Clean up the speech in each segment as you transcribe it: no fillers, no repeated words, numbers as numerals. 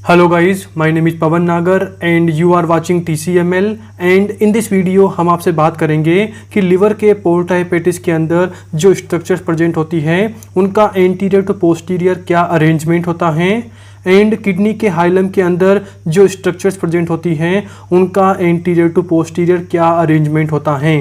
Hello guys, my name is Pavan Nagar and you are watching TCML and in this video हम आपसे बात करेंगे कि लिवर के पोर्टा हेपेटिस के अंदर जो स्ट्रक्चर्स प्रेजेंट होती हैं उनका एंटीरियर टू पोस्टीरियर क्या अरेंजमेंट होता है एंड किडनी के हाइलम के अंदर जो स्ट्रक्चर्स प्रेजेंट होती हैं उनका एंटीरियर टू पोस्टीरियर क्या अरेंजमेंट होता है।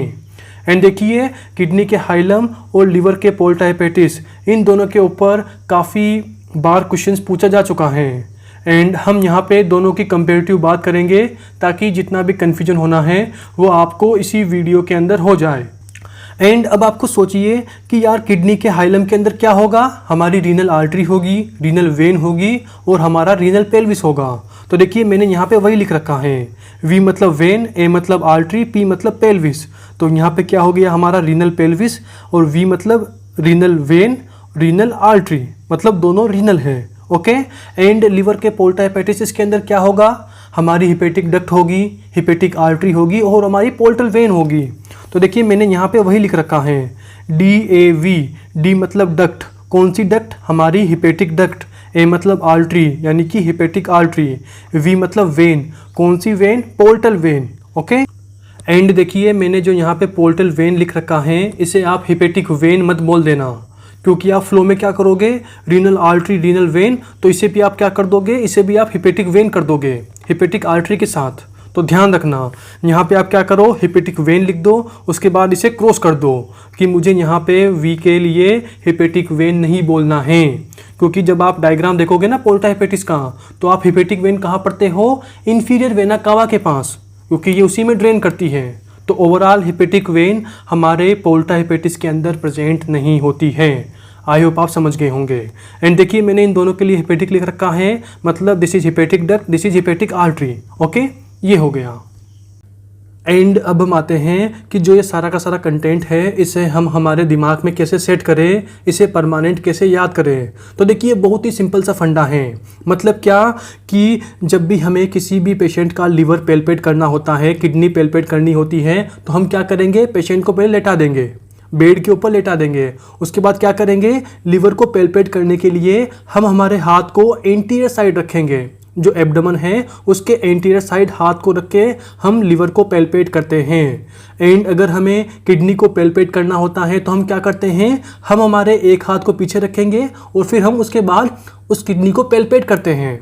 एंड देखिए किडनी के हाइलम और लिवर के पोर्टा हेपेटिस इन दोनों के ऊपर काफ़ी बार क्वेश्चंस पूछा जा चुका है एंड हम यहाँ पे दोनों की कंपेरेटिव बात करेंगे ताकि जितना भी कन्फ्यूजन होना है वो आपको इसी वीडियो के अंदर हो जाए। एंड अब आपको सोचिए कि यार किडनी के हाइलम के अंदर क्या होगा, हमारी रीनल आर्टरी होगी, रीनल वेन होगी और हमारा रीनल पेल्विस होगा। तो देखिए मैंने यहाँ पे वही लिख रखा है, वी मतलब वेन, ए मतलब आर्टरी, पी मतलब पेल्विस। तो यहाँ पे क्या हो गया हमारा रीनल पेल्विस और वी मतलब रीनल वेन, रीनल आर्टरी मतलब दोनों रीनल है। ओके एंड लिवर के पोर्टा हेपेटिस के अंदर क्या होगा, हमारी हिपेटिक डक्ट होगी, हिपेटिक आर्टरी होगी और हमारी पोर्टल वेन होगी। तो देखिए मैंने यहाँ पे वही लिख रखा है DAV, डी मतलब डक्ट, कौन सी डक्ट, हमारी हिपेटिक डक्ट, ए मतलब आर्टरी यानी कि हिपेटिक आर्टरी, वी मतलब वेन, कौन सी vein, portal vein. Okay and देखिए मैंने जो यहाँ पे पोर्टल वेन लिख रखा है इसे आप हिपेटिक वेन मत बोल देना, क्योंकि आप फ्लो में क्या करोगे, रीनल आर्टरी रीनल वेन, तो इसे भी आप क्या कर दोगे, इसे भी आप हिपेटिक वेन कर दोगे हिपेटिक आर्टरी के साथ। तो ध्यान रखना यहाँ पे आप क्या करो, हिपेटिक वेन लिख दो, उसके बाद इसे क्रॉस कर दो कि मुझे यहाँ पे वी के लिए हिपेटिक वेन नहीं बोलना है, क्योंकि जब आप डायग्राम देखोगे ना पोर्टा हेपेटिस का तो आप हिपेटिक वेन कहाँ पढ़ते हो, इन्फीरियर वेना कावा के पास, क्योंकि ये उसी में ड्रेन करती है। तो ओवरऑल हिपेटिक वेन हमारे पोर्टा हेपेटिस के अंदर प्रेजेंट नहीं होती है। आई होप आप समझ गए होंगे। एंड देखिए मैंने इन दोनों के लिए हिपेटिक लिख रखा है, मतलब this is hepatic duct, this is hepatic artery. Okay ये हो गया। एंड अब हम आते हैं कि जो ये सारा का सारा कंटेंट है इसे हम हमारे दिमाग में कैसे सेट करें, इसे परमानेंट कैसे याद करें। तो देखिए बहुत ही सिंपल सा फंडा है, मतलब क्या कि जब भी हमें किसी भी पेशेंट का लिवर पेल्पेट करना होता है, किडनी पेल्पेट करनी होती है, तो हम क्या करेंगे, पेशेंट को पहले लेटा देंगे, बेड के ऊपर लेटा देंगे। उसके बाद क्या करेंगे, लिवर को पेल्पेट करने के लिए हम हमारे हाथ को एंटीरियर साइड रखेंगे, जो एब्डोमेन है उसके एंटीरियर साइड हाथ को रख के हम लिवर को पेल्पेट करते हैं। एंड अगर हमें किडनी को पेल्पेट करना होता है तो हम क्या करते हैं, हम हमारे एक हाथ को पीछे रखेंगे और फिर हम उसके बाद उस किडनी को पेल्पेट करते हैं।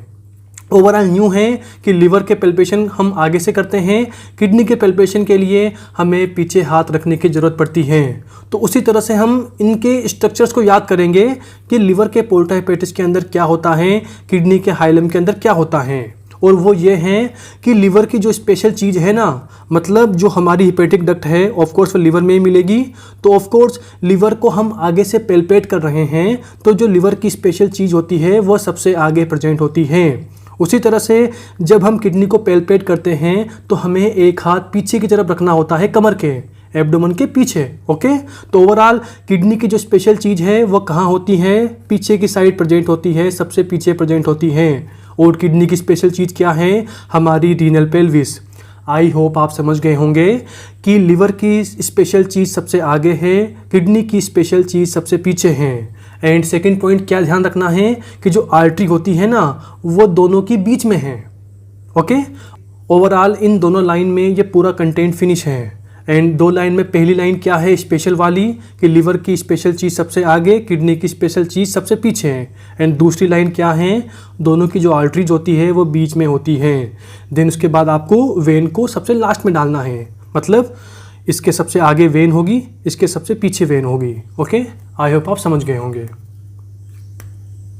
ओवरऑल न्यू है कि लिवर के पेल्पेशन हम आगे से करते हैं, किडनी के पेल्पेशन के लिए हमें पीछे हाथ रखने की ज़रूरत पड़ती है। तो उसी तरह से हम इनके स्ट्रक्चर्स को याद करेंगे कि लिवर के पोर्टा हेपेटिस के अंदर क्या होता है, किडनी के हाइलम के अंदर क्या होता है। और वो ये है कि लिवर की जो स्पेशल चीज़ है ना, मतलब जो हमारी हिपेटिक डक्ट है ऑफकोर्स वो लिवर में ही मिलेगी। तो ऑफकोर्स लिवर को हम आगे से पेल्पेट कर रहे हैं, तो जो लिवर की स्पेशल चीज़ होती है वो सबसे आगे प्रेजेंट होती है। उसी तरह से जब हम किडनी को पेल्पेट करते हैं तो हमें एक हाथ पीछे की तरफ रखना होता है, कमर के, एब्डोमेन के पीछे। ओके तो ओवरऑल किडनी की जो स्पेशल चीज़ है वो कहाँ होती है, पीछे की साइड प्रेजेंट होती है, सबसे पीछे प्रेजेंट होती है। और किडनी की स्पेशल चीज़ क्या है, हमारी रीनल पेल्विस। आई होप आप समझ गए होंगे कि लिवर की स्पेशल चीज़ सबसे आगे है, किडनी की स्पेशल चीज़ सबसे पीछे है। एंड सेकंड पॉइंट क्या ध्यान रखना है कि जो आर्टरी होती है ना वो दोनों के बीच में है। ओके ओवरऑल इन दोनों लाइन में ये पूरा कंटेंट फिनिश है। एंड दो लाइन में पहली लाइन क्या है, स्पेशल वाली, कि लिवर की स्पेशल चीज़ सबसे आगे, किडनी की स्पेशल चीज़ सबसे पीछे है। एंड दूसरी लाइन क्या है, दोनों की जो आर्टरीज होती है वो बीच में होती है। देन उसके बाद आपको वेन को सबसे लास्ट में डालना है, मतलब इसके सबसे आगे वेन होगी, इसके सबसे पीछे वेन होगी। ओके आई होप आप समझ गए होंगे।